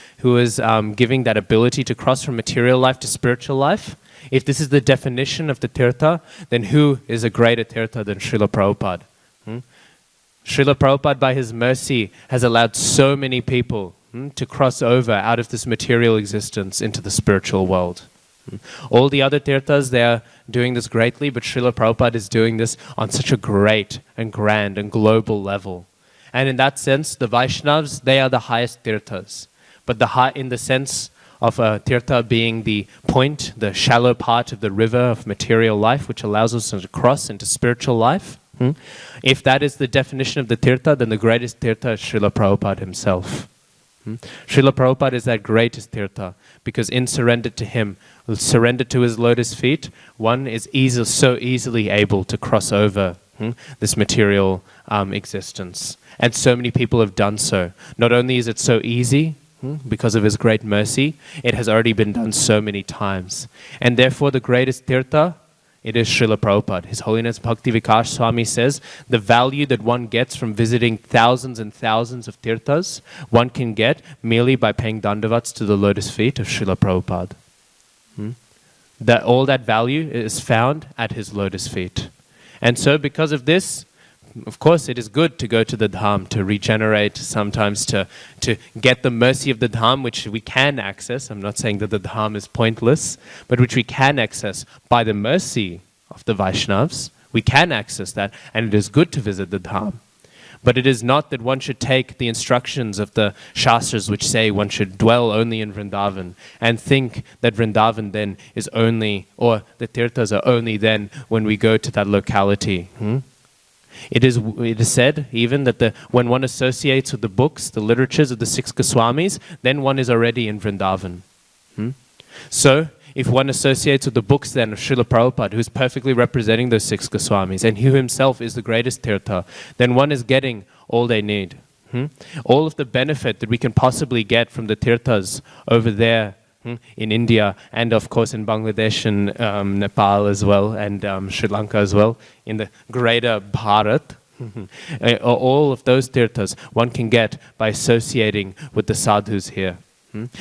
giving that ability to cross from material life to spiritual life, if this is the definition of the tirtha, then who is a greater tirtha than Srila Prabhupada? Srila Prabhupada, by his mercy, has allowed so many people to cross over out of this material existence into the spiritual world. All the other tirthas, they are doing this greatly, but Srila Prabhupada is doing this on such a great and grand and global level. And in that sense, the Vaishnavas, they are the highest tirthas. But in the sense of a tirtha being the point, the shallow part of the river of material life, which allows us to cross into spiritual life, if that is the definition of the tirtha, then the greatest tirtha is Srila Prabhupada himself. Srila Prabhupada is that greatest tirtha, because in surrender to him, surrender to his lotus feet, one is so easily able to cross over this material existence. And so many people have done so. Not only is it so easy, because of his great mercy, it has already been done so many times. And therefore the greatest tirtha, it is Srila Prabhupada. His Holiness Bhakti Vikas Swami says, the value that one gets from visiting thousands and thousands of tirthas, one can get merely by paying dandavats to the lotus feet of Srila Prabhupada. That all that value is found at his lotus feet. And so because of this, of course, it is good to go to the Dham, to regenerate, sometimes to get the mercy of the Dham, which we can access. I'm not saying that the Dham is pointless, but which we can access by the mercy of the Vaishnavas. We can access that, and it is good to visit the Dham. But it is not that one should take the instructions of the Shastras which say one should dwell only in Vrindavan and think that Vrindavan then is only, or the tirthas are only then when we go to that locality. It is said even that when one associates with the books, the literatures of the six Goswamis, then one is already in Vrindavan. So, if one associates with the books then of Srila Prabhupada, who is perfectly representing those six Goswamis, and who himself is the greatest tirtha, then one is getting all they need. All of the benefit that we can possibly get from the tirthas over there in India, and of course in Bangladesh and Nepal as well, and Sri Lanka as well, in the greater Bharat, all of those tirthas one can get by associating with the sadhus here.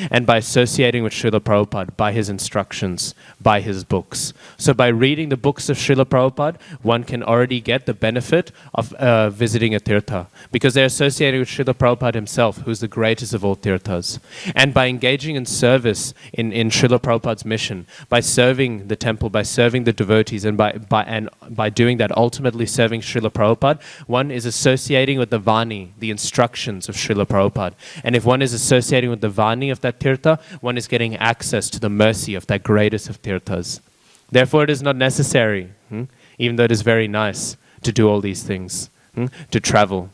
And by associating with Srila Prabhupada, by his instructions, by his books. So by reading the books of Srila Prabhupada, one can already get the benefit of visiting a tirtha, because they're associated with Srila Prabhupada himself, who's the greatest of all tirthas. And by engaging in service in Srila Prabhupada's mission, by serving the temple, by serving the devotees, and by doing that, ultimately serving Srila Prabhupada, one is associating with the Vani, the instructions of Srila Prabhupada. And if one is associating with the Vani of that tirtha, one is getting access to the mercy of that greatest of tirthas. Therefore, it is not necessary, even though it is very nice to do all these things, to travel,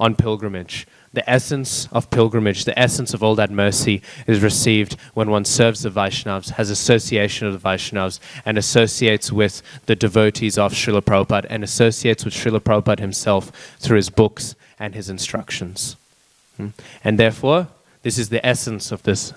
on pilgrimage. the essence of pilgrimage, the essence of all that mercy is received when one serves the Vaishnavas, has association of the Vaishnavas, and associates with the devotees of Srila Prabhupada, and associates with Srila Prabhupada himself through his books and his instructions. And therefore, this is the essence of this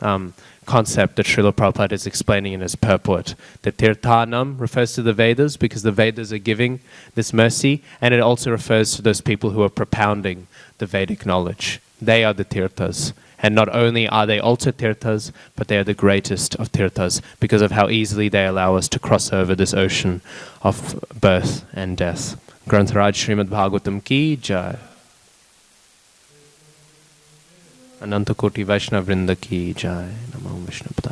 concept that Srila Prabhupada is explaining in his purport. The Tirthanam refers to the Vedas because the Vedas are giving this mercy, and it also refers to those people who are propounding the Vedic knowledge. They are the Tirthas. And not only are they also Tirthas, but they are the greatest of Tirthas because of how easily they allow us to cross over this ocean of birth and death. Grantharaj Srimad Bhagavatam ki jai. Ananta Koti Vaishnava Vrinda ki jai. Namo Vishnu Padaya.